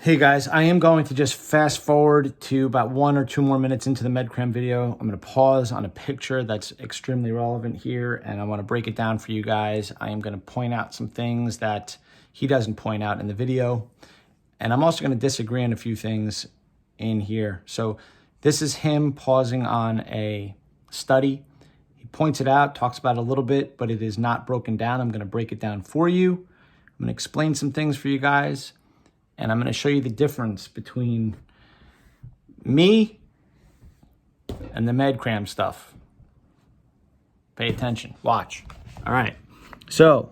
Hey guys, I am going to just fast forward to about 1 or 2 more minutes into the MedCram video. I'm going to pause on a picture that's extremely relevant here, and I want to break it down for you guys. I am going to point out some things that he doesn't point out in the video, and I'm also going to disagree on a few things in here. So this is him pausing on a study. He points it out, talks about it a little bit, but it is not broken down. I'm going to break it down for you. I'm going to explain some things for you guys. And I'm going to show you the difference between me and the MedCram stuff. Pay attention. Watch. All right. So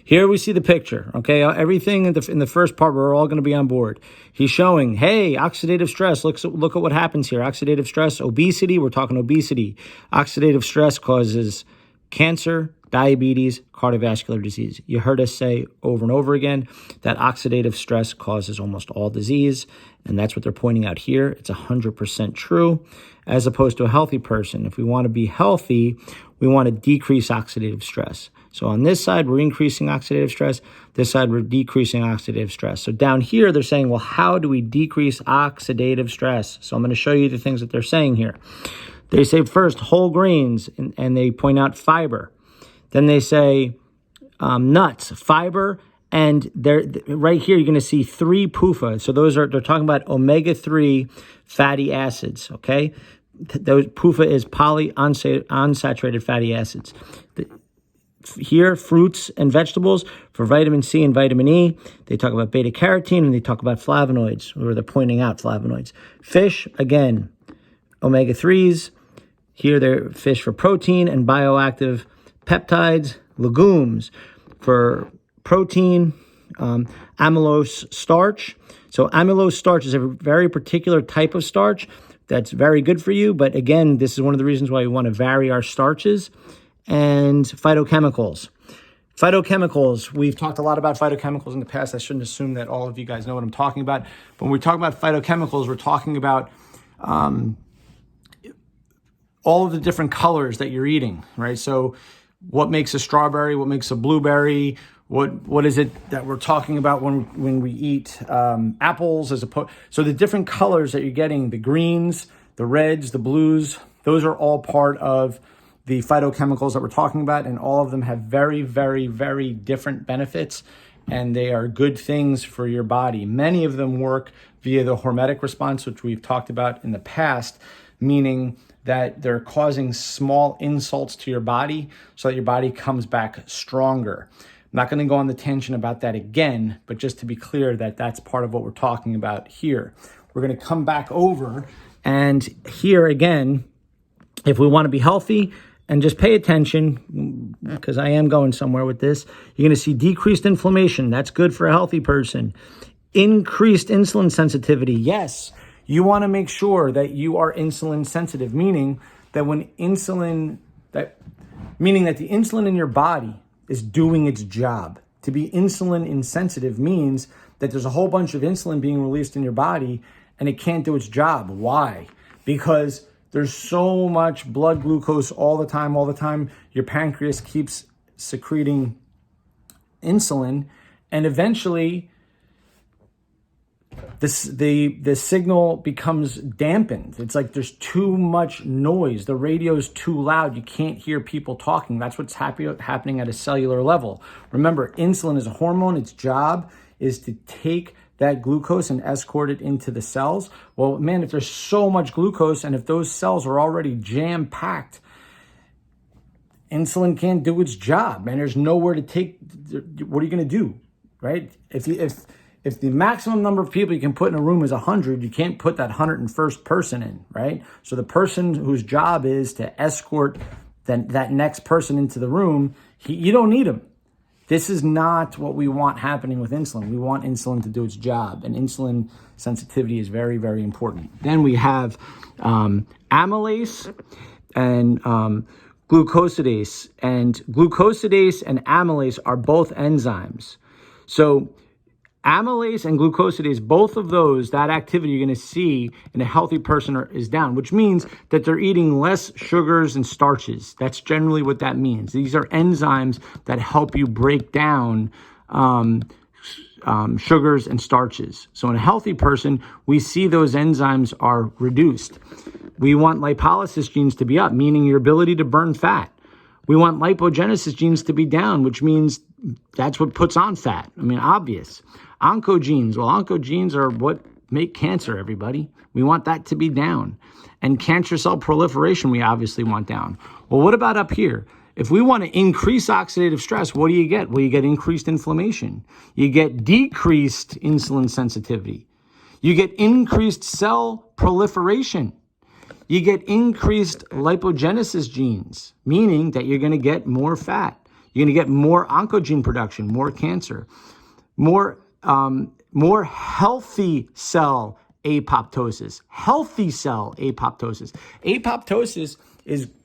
here we see the picture. Okay. Everything in the first part, we're all going to be on board. He's showing, hey, oxidative stress. Look at what happens here. Oxidative stress, obesity. We're talking obesity. Oxidative stress causes cancer, diabetes, cardiovascular disease. You heard us say over and over again that oxidative stress causes almost all disease, and that's what they're pointing out here. It's 100% true, as opposed to a healthy person. If we want to be healthy, we want to decrease oxidative stress. So on this side, we're increasing oxidative stress. This side, we're decreasing oxidative stress. So down here, they're saying, well, how do we decrease oxidative stress? So I'm going to show you the things that they're saying here. They say first whole grains, and they point out fiber. Then they say nuts, fiber, and right here you're going to see 3 PUFA. So they're talking about omega-3 fatty acids, okay? Those PUFA is polyunsaturated fatty acids. Here, fruits and vegetables for vitamin C and vitamin E. They talk about beta-carotene, and they talk about flavonoids, where they're pointing out flavonoids. Fish, again, omega-3s. Here they're fish for protein and bioactive peptides. Legumes for protein, amylose starch. So amylose starch is a very particular type of starch that's very good for you. But again, this is one of the reasons why we want to vary our starches. And phytochemicals. Phytochemicals, we've talked a lot about phytochemicals in the past. I shouldn't assume that all of you guys know what I'm talking about. But when we talk about phytochemicals, we're talking about all of the different colors that you're eating, right? So what makes a strawberry? What makes a blueberry? What is it that we're talking about when we eat apples as opposed? So the different colors that you're getting, the greens, the reds, the blues, those are all part of the phytochemicals that we're talking about, and all of them have very, very, very different benefits, and they are good things for your body. Many of them work via the hormetic response, which we've talked about in the past, meaning that they're causing small insults to your body so that your body comes back stronger. I'm not going to go on the tangent about that again, but just to be clear that that's part of what we're talking about here. We're going to come back over, and here again, if we want to be healthy, and just pay attention, because I am going somewhere with this, you're going to see decreased inflammation. That's good for a healthy person. Increased insulin sensitivity. Yes. You want to make sure that you are insulin sensitive, meaning that the insulin in your body is doing its job. To be insulin insensitive means that there's a whole bunch of insulin being released in your body and it can't do its job. Why? Because there's so much blood glucose all the time. Your pancreas keeps secreting insulin, and eventually the signal becomes dampened. It's like there's too much noise. The radio's too loud. You can't hear people talking. That's what's happening at a cellular level. Remember, insulin is a hormone. Its job is to take that glucose and escort it into the cells. Well, man, if there's so much glucose and if those cells are already jam-packed, insulin can't do its job, man. There's nowhere to take. What are you going to do, right? If the maximum number of people you can put in a room is 100, you can't put that 101st person in, right? So the person whose job is to escort that next person into the room, you don't need him. This is not what we want happening with insulin. We want insulin to do its job, and insulin sensitivity is very, very important. Then we have amylase and glucosidase. And glucosidase and amylase are both enzymes. So amylase and glucosidase, both of those, that activity you're going to see in a healthy person is down, which means that they're eating less sugars and starches. That's generally what that means. These are enzymes that help you break down sugars and starches. So in a healthy person, we see those enzymes are reduced. We want lipolysis genes to be up, meaning your ability to burn fat. We want lipogenesis genes to be down, which means that's what puts on fat. I mean, obvious. Oncogenes, well, oncogenes are what make cancer, everybody. We want that to be down. And cancer cell proliferation, we obviously want down. Well, what about up here? If we want to increase oxidative stress, what do you get? Well, you get increased inflammation. You get decreased insulin sensitivity. You get increased cell proliferation. You get increased lipogenesis genes, meaning that you're going to get more fat. You're going to get more oncogene production, more cancer, more healthy cell apoptosis. Healthy cell apoptosis. Apoptosis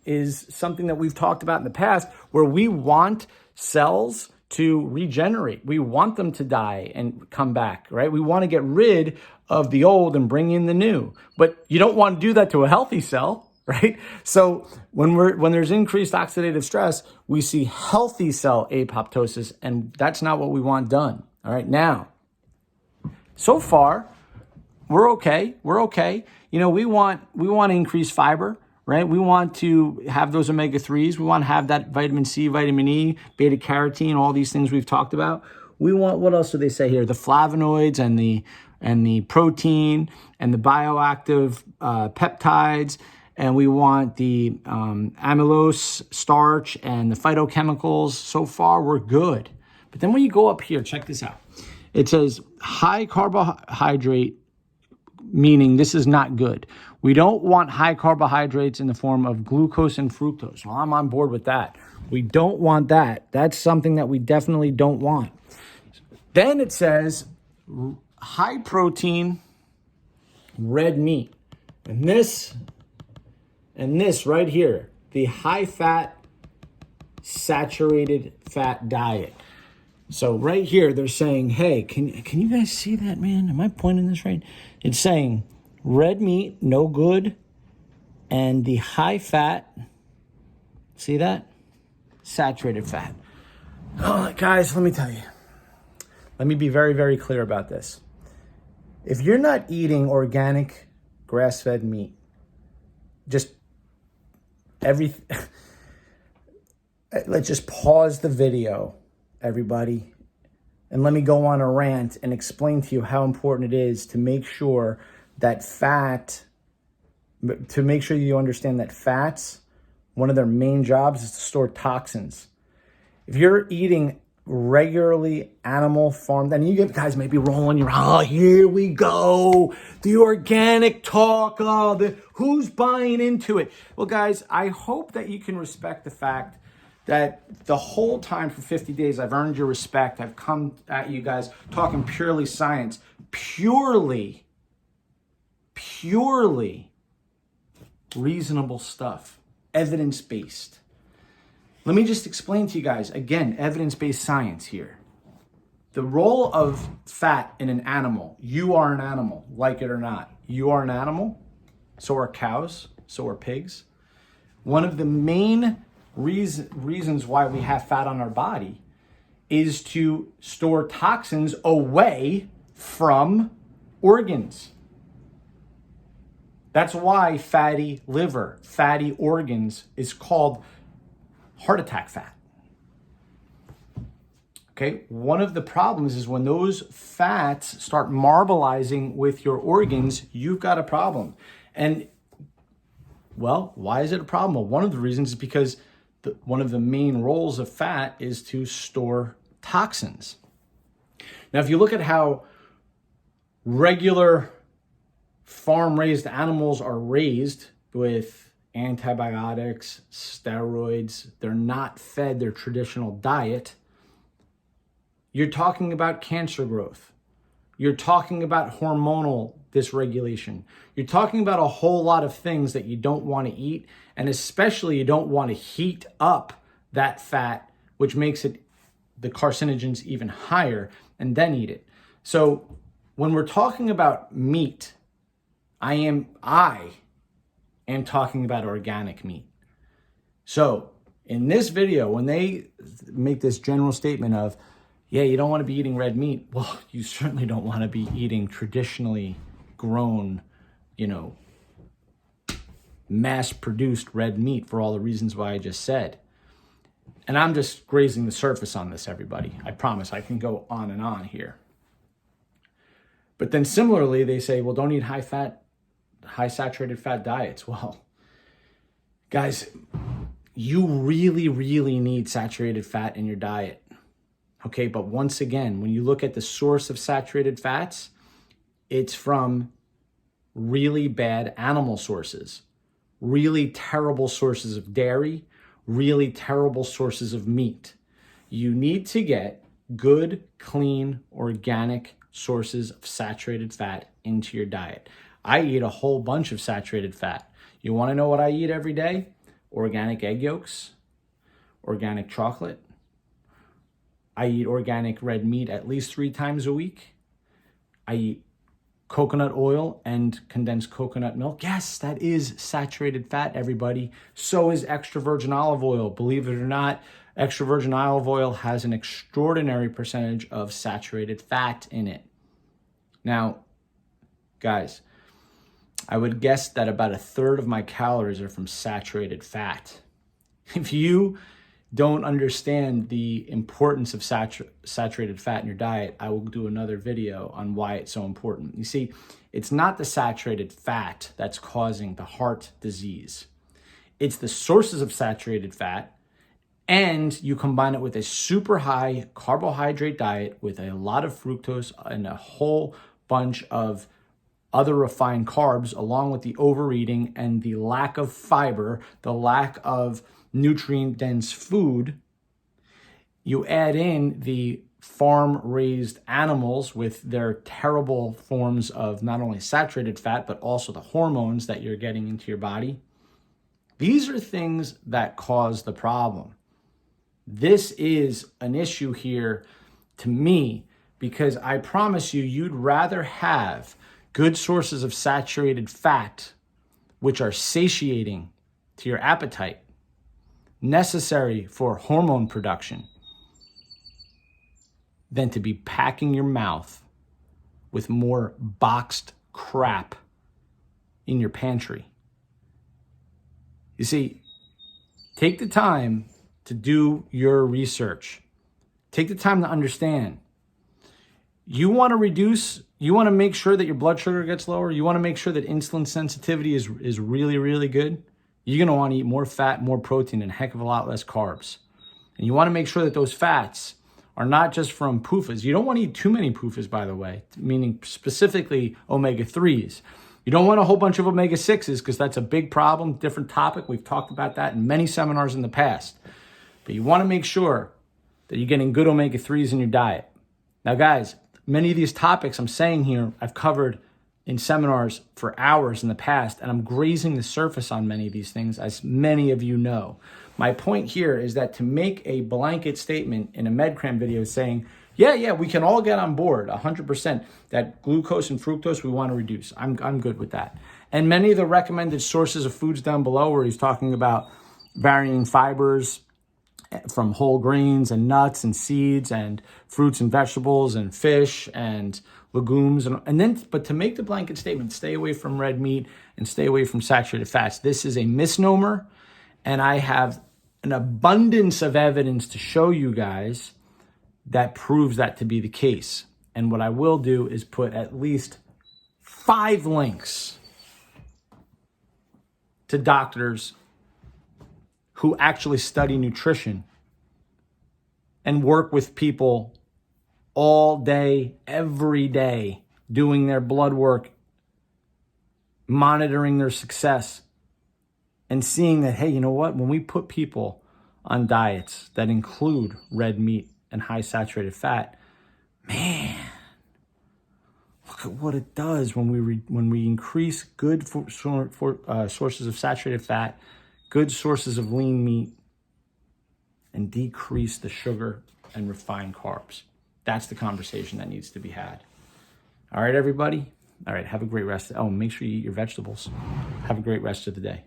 is something that we've talked about in the past, where we want cells to regenerate. We want them to die and come back, right? We want to get rid of the old and bring in the new. But you don't want to do that to a healthy cell, right? So when there's increased oxidative stress, we see healthy cell apoptosis, and that's not what we want done. All right, now, so far, we're okay. We're okay. You know, we want to increase fiber, right? We want to have those omega-3s. We want to have that vitamin C, vitamin E, beta carotene, all these things we've talked about. We want, what else do they say here? The flavonoids and the protein and the bioactive peptides. And we want the amylase, starch, and the phytochemicals. So far, we're good. But then when you go up here, check this out. It says high carbohydrate, meaning this is not good. We don't want high carbohydrates in the form of glucose and fructose. Well, I'm on board with that. We don't want that. That's something that we definitely don't want. Then it says high protein red meat. And this right here, the high fat, saturated fat diet. So right here, they're saying, hey, can you guys see that, man? Am I pointing this right? It's saying red meat, no good. And the high fat, see that? Saturated fat. Oh, guys, let me tell you. Let me be very, very clear about this. If you're not eating organic grass-fed meat, just let's just pause the video, everybody, and let me go on a rant and explain to you how important it is to make sure that to make sure you understand that fats, one of their main jobs is to store toxins. If you're eating regularly animal farmed, and you guys may be rolling your, oh, here we go, the organic talk, who's buying into it? Well, guys, I hope that you can respect the fact that the whole time for 50 days, I've earned your respect. I've come at you guys talking purely science, purely reasonable stuff, evidence-based. Let me just explain to you guys, again, evidence-based science here. The role of fat in an animal, you are an animal, like it or not. You are an animal, so are cows, so are pigs. One of the main reasons why we have fat on our body is to store toxins away from organs. That's why fatty liver, fatty organs is called heart attack fat. Okay, one of the problems is when those fats start marbleizing with your organs, you've got a problem. And, well, why is it a problem? Well, one of the reasons is because one of the main roles of fat is to store toxins. Now, if you look at how regular farm-raised animals are raised with antibiotics, steroids, they're not fed their traditional diet, you're talking about cancer growth. You're talking about hormonal dysregulation. You're talking about a whole lot of things that you don't want to eat, and especially you don't want to heat up that fat, which makes it the carcinogens even higher, and then eat it. So when we're talking about meat, I am talking about organic meat. So in this video, when they make this general statement of, Yeah, you don't want to be eating red meat. Well, you certainly don't want to be eating traditionally grown, mass-produced red meat for all the reasons why I just said. And I'm just grazing the surface on this, everybody. I promise I can go on and on here. But then similarly, they say, well, don't eat high-fat, high-saturated fat diets. Well, guys, you really, really need saturated fat in your diet. Okay, but once again, when you look at the source of saturated fats, it's from really bad animal sources, really terrible sources of dairy, really terrible sources of meat. You need to get good, clean, organic sources of saturated fat into your diet. I eat a whole bunch of saturated fat. You want to know what I eat every day? Organic egg yolks, organic chocolate. I eat organic red meat at least 3 times a week. I eat coconut oil and condensed coconut milk. Yes, that is saturated fat, everybody. So is extra virgin olive oil. Believe it or not, extra virgin olive oil has an extraordinary percentage of saturated fat in it. Now, guys, I would guess that about 1/3 of my calories are from saturated fat. If you don't understand the importance of saturated fat in your diet, I will do another video on why it's so important. You see, it's not the saturated fat that's causing the heart disease. It's the sources of saturated fat, and you combine it with a super high carbohydrate diet with a lot of fructose and a whole bunch of other refined carbs, along with the overeating and the lack of fiber, the lack of nutrient-dense food. You add in the farm-raised animals with their terrible forms of not only saturated fat, but also the hormones that you're getting into your body. These are things that cause the problem. This is an issue here to me, because I promise you, you'd rather have good sources of saturated fat, which are satiating to your appetite, necessary for hormone production, than to be packing your mouth with more boxed crap in your pantry. You see, take the time to do your research. Take the time to understand. You want to reduce, you want to make sure that your blood sugar gets lower, you want to make sure that insulin sensitivity is really, really good. You're going to want to eat more fat, more protein, and a heck of a lot less carbs. And you want to make sure that those fats are not just from PUFAs. You don't want to eat too many PUFAs, by the way, meaning specifically omega-3s. You don't want a whole bunch of omega-6s, because that's a big problem, different topic. We've talked about that in many seminars in the past. But you want to make sure that you're getting good omega-3s in your diet. Now, guys, many of these topics I'm saying here, I've covered in seminars for hours in the past, and I'm grazing the surface on many of these things, as many of you know. My point here is that to make a blanket statement in a MedCram video saying, yeah, we can all get on board 100% that glucose and fructose we want to reduce. I'm good with that. And many of the recommended sources of foods down below, where he's talking about varying fibers from whole grains and nuts and seeds and fruits and vegetables and fish and legumes, and then, but to make the blanket statement, stay away from red meat and stay away from saturated fats, this is a misnomer, and I have an abundance of evidence to show you guys that proves that to be the case. And what I will do is put at least 5 links to doctors who actually study nutrition and work with people all day, every day, doing their blood work, monitoring their success, and seeing that, hey, you know what? When we put people on diets that include red meat and high saturated fat, man, look at what it does when we increase good sources of saturated fat, good sources of lean meat, and decrease the sugar and refined carbs. That's the conversation that needs to be had. All right, everybody. All right, have a great rest. Oh, make sure you eat your vegetables. Have a great rest of the day.